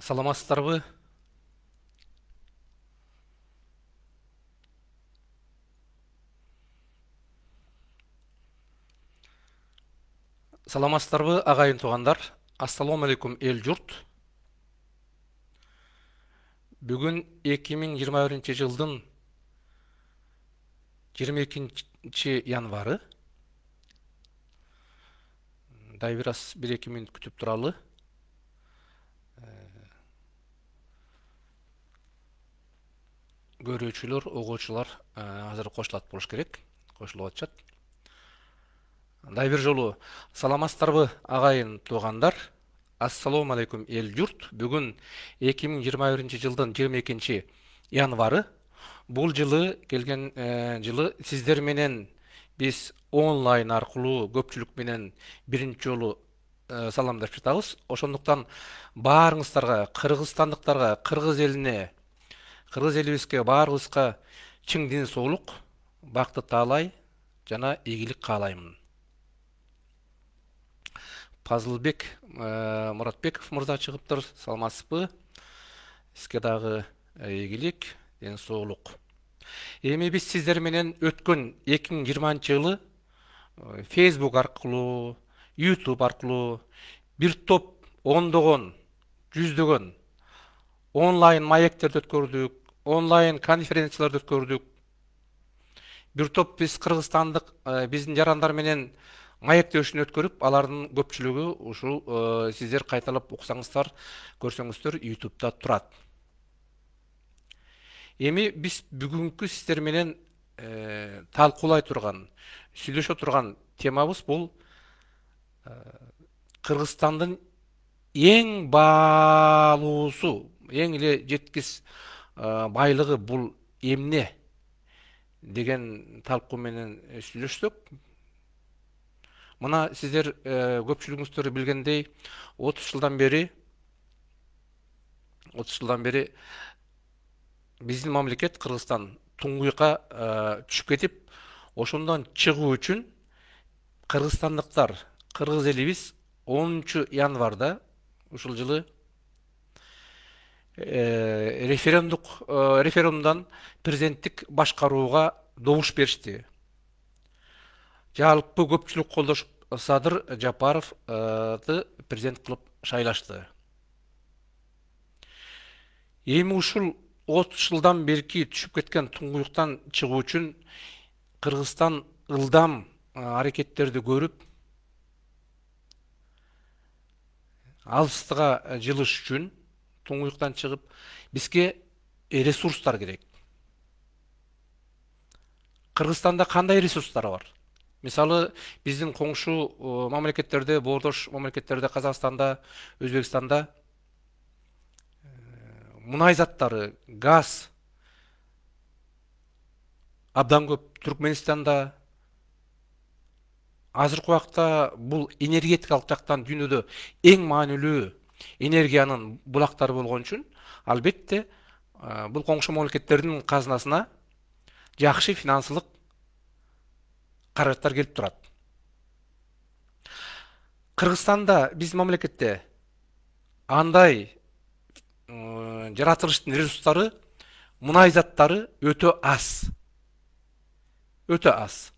Саламатсыздарбы? Саламатсыздарбы, агайын тугандар? Ассаламу алейкум эл журт. Бүгүн 2021 жылдын 22 январы. Дай бир аз 1-2 мүнөт күтүп туралы. Көрүүчүлөр, угуучулар азыр кошулат болуш керек. Кошулуп атышат. Дай бир жолу саламатсыздарбы, агайын тугандар? Ассаламу алейкум эл журт. Бүгүн 2021 жылдын 22 январы. Бул жылы келген жылы сиздер менен биз онлайн аркылуу көпчүлүк менен биринчи жолу саламдашып жатабыз. Ошондуктан баарыңыздарга, кыргызстандыктарга, кыргыз элине, кыргыз элибизге баарыбызга чың ден соолук, бакыт таалай жана ийгилик каалаймын. Пазылбек Муратбеков мырза чыгыптыр. Саламатсызбы? Сизге дагы ийгилик, ден соолук. Эми биз сиздер менен өткөн 2020-жылы Facebook аркылуу, YouTube аркылуу бир топ ондогон, жүздөгөн онлайн маектерди өткөрдүк, онлайн конференцияларды өткөрдүк. Бир топ биз кыргызстандык биздин жарандар менен маектешин өткөрүп, алардын көпчүлүгү ушул сиздер кайталап уксаңыздар, көрсөңүздөр YouTube'да турат. Эми биз бүгүнкү сиздер менен талкуулай турган, сүйлөшө турган темабыз бул Кыргызстандын эң баалуусу, эң эле жеткис байлыгы бул эмне деген талкуу менен сүйлөшсөк. Мына сиздер көпчүлүгүңүздөр билгендей 30 жылдан бери биздин мамлекет Кыргызстан туңгуйка түшүп кетип, ошондон чыгуу үчүн кыргызстандыктар, кыргыз элибиз 10 январда ушул жылы референдумдан президенттик башкарууга добуш беришти. Жалпы көпчүлүк колдошуп Садыр Жапаровду президент кылып шайлашты. Эми ушул 30 жылдан берки түшүп кеткен туңгуюктан чыгуу үчүн Кыргызстан ылдам аракеттерди көрүп, алыстыга жылыш үчүн туңгуюктан чыгып, бизге ресурстар керек. Кыргызстанда кандай ресурстар бар? Мисалы, биздин коңшу мамлекеттерде, боордош мамлекеттерде, Казакстанда, Өзбекстанда мунай заттары, газ абдан көп. Түркменистанда азыркы убакта бул энергетикалык жактан дүйнөдө эң маанилүү энергиянын булактары болгон үчүн, албетте, бул коңшу мамлекеттердин казынасына жакшы финансылык каражаттар келип турат. Кыргызстанда, биз мамлекетте андай жаратылыштын ресурстары, мунай заттары өтө аз. Өтө аз.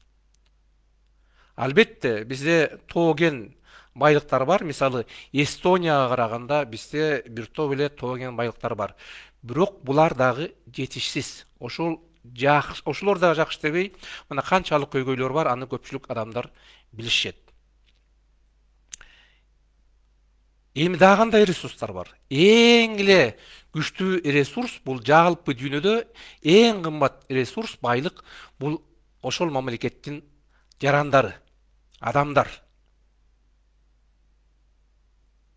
Албетте, бизде тоген байлыктар бар. Мисалы, Эстонияга караганда бизде бир топ эле тоген байлыктар бар. Бирок булар дагы жетишсиз. Ошолор да жакшы дебей, мына канчалык көйгөйлөр бар, аны көпчүлүк адамдар билишет. Эми дагы кандай ресурстар бар? Эң эле күчтүү ресурс бул жалпы дүйнөдө эң кымбат ресурс, байлык бул ошол мамлекеттин жарандары, адамдар.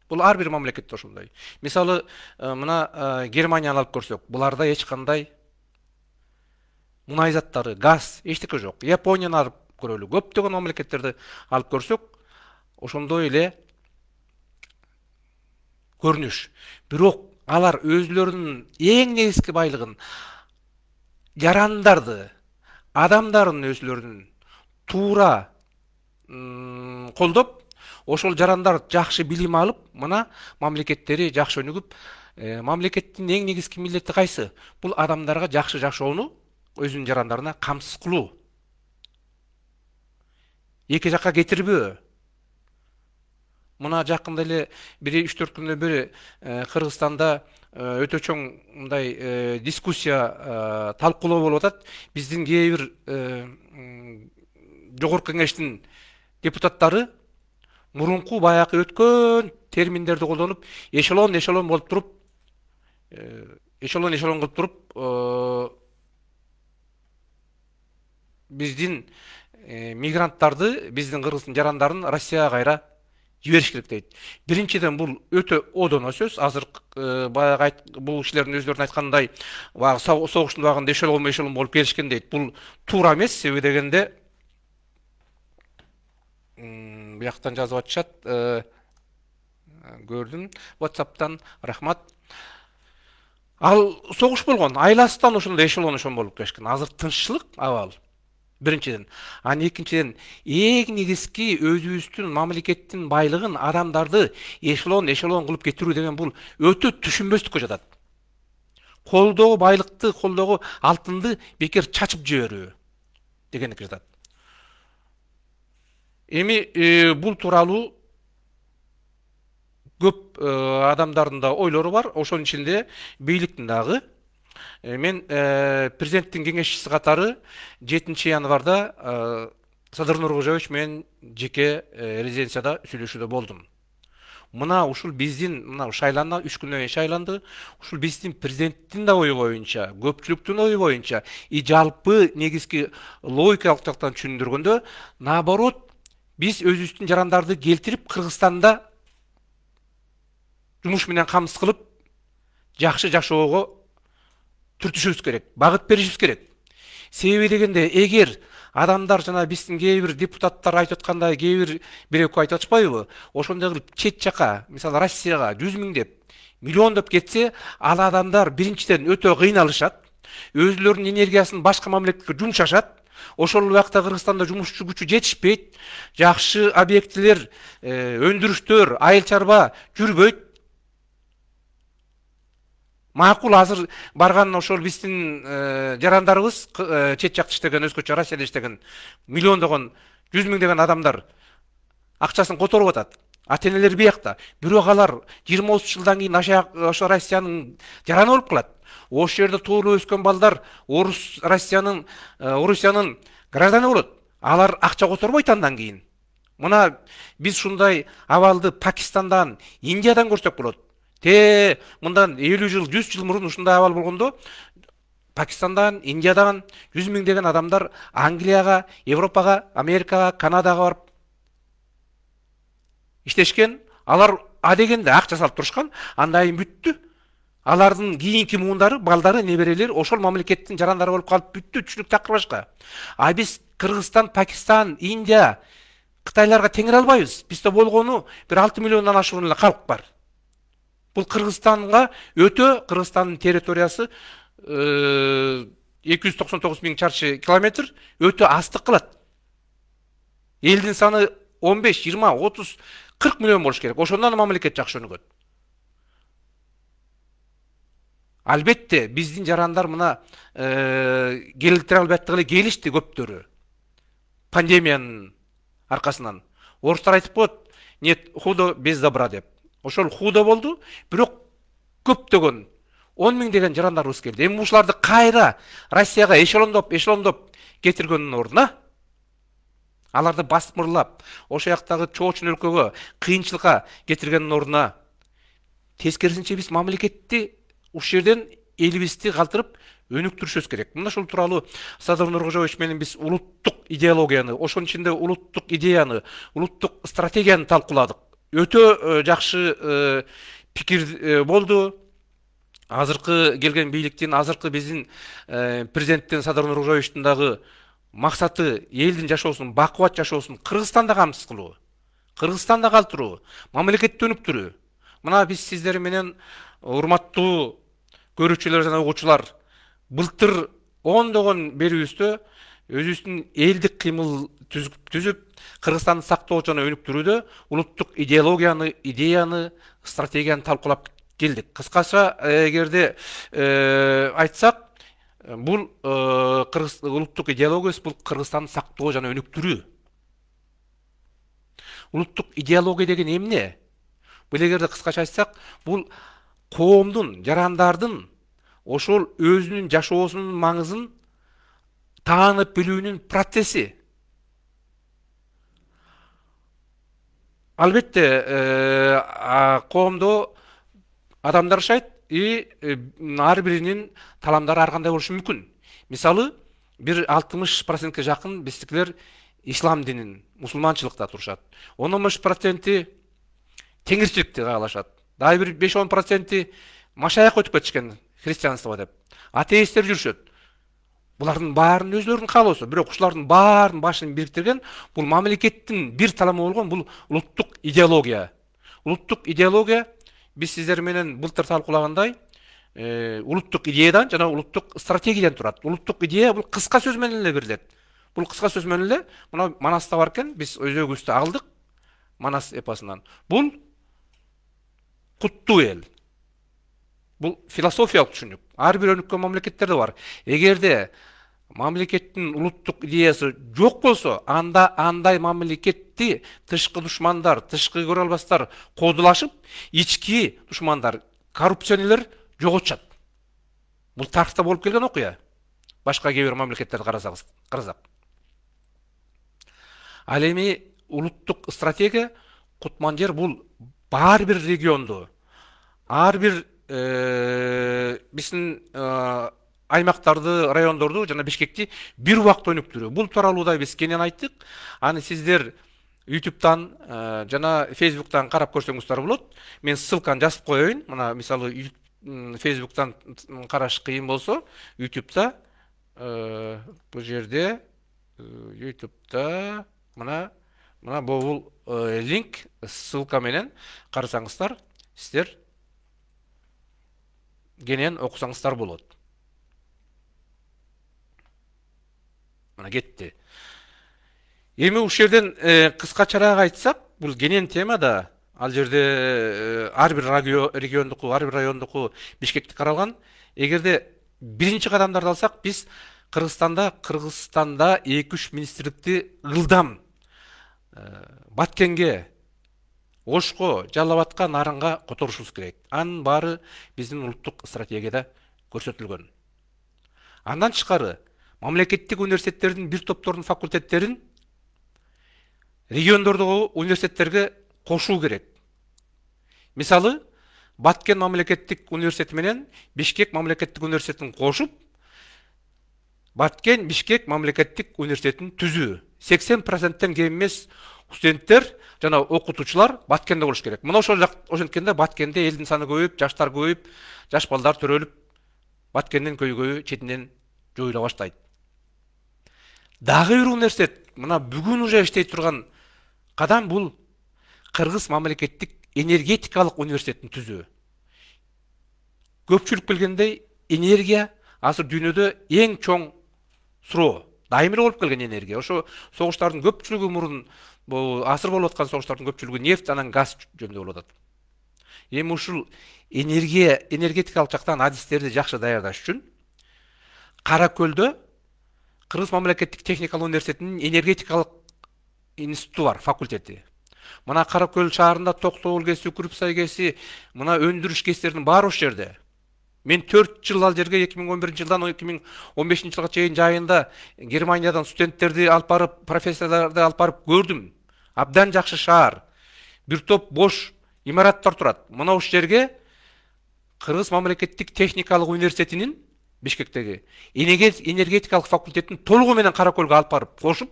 Бул ар бир мамлекетте ошондой. Мисалы, мына Германияны алып көрсөк, буларда эч кандай мунай заттары, газ, эчтеке жок. Японияны алып көрөлү, көптөгөн мамлекеттерди алып көрсөк, ошондой эле көрүнүш. Бирок алар өзлөрүнүн эң негизги байлыгын, жарандарды, адамдарын өзлөрүнүн туура колдоп, ошол жарандар жакшы билим алып, мына мамлекеттери жакшы өнүгүп, Мамлекеттин эң негизги милдети кайсы? Бул адамдарга жакшы жашоону, өзүнүн жарандарына камсыз кылуу. Эки жакка кетирбөө. Мына жакында эле 1-3-4 күндөн бери Кыргызстанда өтө чоң мындай дискуссия, талкуулоо болуп атат. Биздин кээ бир жогорку кеңештин депутаттары мурунку баягы өткөн терминдерди колдонуп, эшелон болуп туруп, эшелон кылып туруп, биздин мигранттарды, биздин кыргыздын жарандарын Россияга кайра жибериш керек дейт. Биринчиден бул өтө одоно сөз. Азыр баягы бул кишилердин өздөрүнүн айткандай, баягы согуштун убагында эшелон болуп келишкен дейт. Бул туура эмес, себеби дегенде бияктан жазып атышат, көрдүм WhatsApp'тан, рахмат. Ал согуш болгон, айласынан ошондой эшелон болуп келишкен. Азыр тынччылык абал. Биринчиден. Экинчиден, эң негизги өзүбүздүн мамлекеттин байлыгын, адамдарды эшелон кылып кетирүү деген бул өтө түшүнбөстүккө жатат. Колдогу байлыкты, колдогу алтынды бекер чачып жиберүү дегенге жатат. Эми бул тууралуу көп адамдардын да ойлору бар. Ошонун ичинде бийликтин дагы. Мен президенттин кеңешчиси катары 7 январда Садыр Нуркожоевич менен жеке резиденцияда сүйлөшүүдө болдум. Мына ушул биздин шайланды, 3 күндөн кийин шайланды. Ушул биздин президенттин да ою боюнча, көпчүлүктүн ою боюнча жалпы негизги логикалык жактан түшүндүргөндө, наоборот, биз өзүбүздүн жарандарды келтирип Кыргызстанда жумуш менен камсыз кылып, жакшы жашоого түртүшүбүз керек, багыт беришибиз керек. Себеби дегенде, эгер адамдар жана биздин кээ бир депутаттар айтып аткандай, кээ бир бир-экөө айтып атышпайбы? Ошондой кылып чет жака, мисалы Россияга 100 миң деп, миллион деп кетсе, ал адамдар биринчиден өтө кыйналышат, өзүлөрүнүн энергиясын башка мамлекетке жумшашат. Ошол убакта Кыргызстанда жумушчу күчү жетишпейт, жакшы объектилер, өндүрүштөр, айыл чарба жүрбөйт. Макул азыр барган ошол биздин жарандарыбыз, чет жакта иштеген, өзгөчө Россияда иштеген миллиондогон, 100 миң деген адамдар акчасын которуп атат. Ата-энелер биякта. Бирок алар 20-30 жылдан кийин ошо Россиянын жараны болуп калат. Ошол жерде туулуп өскөн балдар Орусиянын гражданы болот. Алар акча которбойт андан кийин. Мына биз ушундай абалды Пакистандан, Индиядан көрсөк болот. Мындан 50 жыл, 100 жыл мурун ушундай абал болгондо, Пакистандан, Индиядан 100 миң деген адамдар Англияга, Европага, Америкага, Канадага барып иштешкен. Алар адегенде акча салып турушкан, андан кийин бүттү. Алардын кийинки муундары, балдары, неберелери ошол мамлекеттин жарандары болуп калып бүттү, түшүнүк такыр башка. А биз Кыргызстан, Пакистан, Индия, Кытайларга теңире албайбыз. Бизде болгону бир 6 миллиондон ашуун эле калк бар. Бул Кыргызстанга өтө, Кыргызстандын территориясы 299 миң чарчы километр өтө астык кылат. Элдин саны 15, 20, 30, 40 миллион болуш керек. Ошондон мамлекет жакшы өнүгөт. Албетте, биздин жарандар мына келтире албаттыгы эле келишти көптөрү. Пандемиянын аркасынан. Орустар айтып коет, нет худо без добра деп. Ошол худо болду, бирок көптөгөн 10 миң деген жарандарыбыз келди. Эми ушуларды кайра Россияга эшелондоп кетиргөндүн ордуна аларды басмырлап, ошол жактагы чоочун өлкөгө кыйынчылыкка кетиргендин ордуна тескерисинче биз мамлекетти ушул жерден элибизди калтырып өнүктүрүшүбүз керек. Мына ушул тууралуу Садыр Нуркожоевич менен биз улуттук идеологияны, ошонун ичинде улуттук идеяны, улуттук стратегияны талкууладык. Өтө жакшы пикир болду. Азыркы келген бийликтин, азыркы биздин президенттин Садыр Нуркожоевичтин дагы максаты элдин жашоосун, бакубат жашоосун Кыргызстанда камсыз кылуу, Кыргызстанда калтыруу, мамлекетти өнүктүрүү. Мына биз сиздер менен, урматтуу көрүүчүлөр жана угуучулар, былтыр ондогон берүүбүздө өзүбүздүн элдик кыймыл түзүп, Кыргызстанды сактоо жана өнүктүрүүдө улуттук идеологияны, идеяны, стратегияны талкуулап келдик. Кыскача эгерде айтсак, бул улуттук идеологиясы бул Кыргызстанды сактоо жана өнүктүрүү. Улуттук идеология деген эмне? Бул эгерде кыскача айтсак, бул коомдун, жарандардын ошол өзүнүн жашоосунун маңызын таанып билүүнүн процесси. Албетте, коомдо адамдар жашайт, ар биринин таламдары ар кандай болушу мүмкүн. Мисалы, 60%ке жакын биздикилер ислам динин, мусулманчылыкта турушат. 10-15% теңирчиликти каалашат. Дагы бир 5-10% машаякка өтүп кетишкен, христианство деп. Атеисттер жүрүшөт. Булардын баарынын өзлөрүнүн каалоосу, бирок ушулардын баарынын башын бириктирген бул мамлекеттин бир таламы болгон бул улуттук идеология. Улуттук идеология биз сиздер менен былтыр талкуулагандай, улуттук идеядан жана улуттук стратегиядан турат. Улуттук идея бул кыска сөз менен эле берилет. Бул кыска сөз менен эле мына Манаста бар экен, биз өзөгүбүздү алдык Манас эпосунан. Бул куттуу эл. Бул философиялык түшүнүк. Ар бир өнүккөн мамлекеттерде бар. Эгерде мамлекеттин улуттук идеясы жок болсо, андай мамлекетти тышкы душмандар, тышкы көрө албастар кодулашып, ички душмандар, коррупционерлер жоготушат. Бул тарыхта болуп келген окуя. Башка кээ бир мамлекеттерди карасак. Ал эми улуттук стратегия кутман жер бул ар бир регионду, ар бир биздин аймактарды, райондорду жана Бишкекти бир убакта өнүктүрүү. Бул тууралуу да биз кенен айттык. Аны сиздер YouTube'дан жана Facebook'тан карап көрсөңүздөр болот. Мен ссылканы жазып коеюн. Мына мисалы Facebook'тан караш кыйын болсо, YouTube'да бул жерде YouTube'да мына бул линк, ссылка менен карасаңыздар, сиздер кенен окусаңыздар болот. Мына кетти. Эми ушул жерден кыскачараак айтсак, бул кенен тема да, ал жерде ар бир региондуку, ар бир райондуку, Бишкекти каралган. Эгерде биринчи кадамдарды алсак, биз Кыргызстанда 2-3 министрликти ылдам Баткенге, Ошко, Жалал Абадка, Нарынга которушубуз керек. Анын баары биздин улуттук стратегияда көрсөтүлгөн. Андан тышкары мамлекеттик университеттердин бир топтордун факультеттерин региондордогу университеттерге кошуу керек. Мисалы, Баткен мамлекеттик университети менен Бишкек мамлекеттик университетин кошуп, Баткен Бишкек мамлекеттик университетин түзүү. 80%тен кем эмес студенттер жана окутуучулар Баткенде болуш керек. Мына ошенткенде Баткенде элдин саны көбөйүп, жаштар көбөйүп, жаш балдар төрөлүп, Баткендин көйгөйү четинен жоюла баштайт. Дагы бир университет, мына бүгүн уже иштей турган кадам бул Кыргыз мамлекеттик энергетикалык университетин түзүү. Көпчүлүк билгендей, энергия азыр дүйнөдө эң чоң суроо. Дайым эле болуп келген энергия. Ошо согуштардын көпчүлүгү мурун, асыр болуп аткан согуштардын көпчүлүгү нефть анан газ жөнүндө болуп атат. Эми ушул энергетикалык жактан адистерди жакшы даярдаш үчүн Кара Көлдө Кыргыз мамлекеттик техникалык университетинин энергетикалык институту бар, факультети. Мына Кара Көл шаарында Токтогул кеси, Күрүпсай кеси, мына өндүрүш кестеринин баары ошол жерде. Мен 4 жыл ал жерге 2011 жылдан 2015 жылга чейин жайында Германиядан студенттерди алып барып, профессорлорду алып барып көрдүм. Абдан жакшы шаар. Бир топ бош имараттар турат. Мына ушул жерге Кыргыз мамлекеттик техникалык университетинин Бишкектеги энергетикалык факультетин толугу менен Кара Көлгө алып барып кошуп,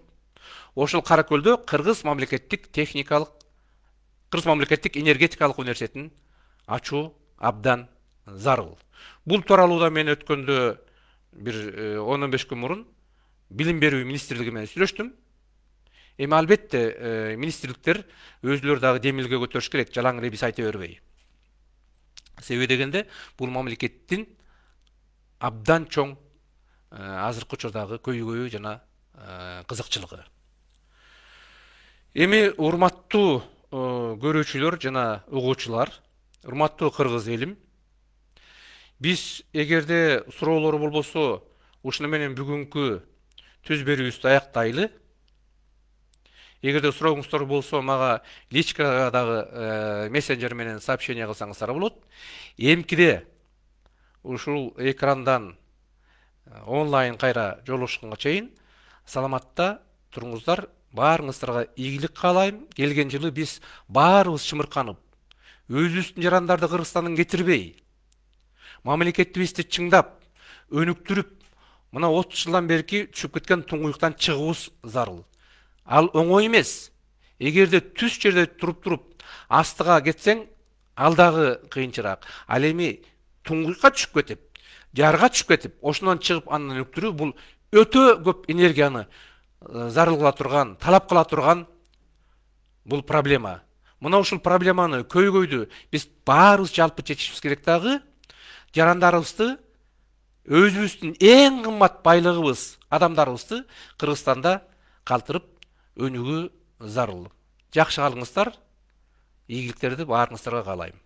ошол Кара Көлдө Кыргыз мамлекеттик энергетикалык университетин ачуу абдан зарыл. Бул тууралуу да мен өткөндө бир 10-15 күн мурун билим берүү министрлиги менен сүйлөштүм. Эми албетте министрликтер өзүлөрү дагы демилге көтөрүш керек, жалаң эле биз айта бербей. Себеби дегенде бул мамлекеттин абдан чоң азыркы учурдагы көйгөйү жана кызыкчылыгы. Эми урматтуу көрүүчүлөр жана угуучулар, Урматтуу кыргыз элим, биз эгерде суроолор болбосо, ушуну менен бүгүнкү түз берүүбүздү аяктайлы. Эгерде сурооңуздар болсо, мага личкадагы мессенджер менен сообщение кылсаңыздар болот. Эмкиде ушул экрандан онлайн кайра жолугушканга чейин саламатта туруңуздар. Баарыңыздарга ийгилик каалайм. Келген жылы биз баарыбыз чымырканып, өзүбүздүн жарандарды Кыргызстандан кетирбей, мамлекетибизди чыңдап, өнүктүрүп, мына 30 жылдан берки түшүп кеткен туңгуюктан чыгуубуз зарыл. Ал оңой эмес. Эгерде түз жерде туруп астыга кетсең, алдагы кыйынчыраак. Ал эми туңгуюкка түшүп кетип, жарга түшүп кетип, ошондон чыгып андан өнүктүрүү бул өтө көп энергияны зарыл кыла турган, талап кыла турган бул проблема. Мына ушул проблеманы көйгөйдү биз баарыбыз жалпы чечишибиз керек дагы. Жарандарыбызды, өзүбүздүн эң кымбат байлыгыбыз, адамдарыбызды Кыргызстанда калтырып өнүгүү зарыл. Жакшы калыңыздар. Ийгиликтерди баарыңыздарга каалайм.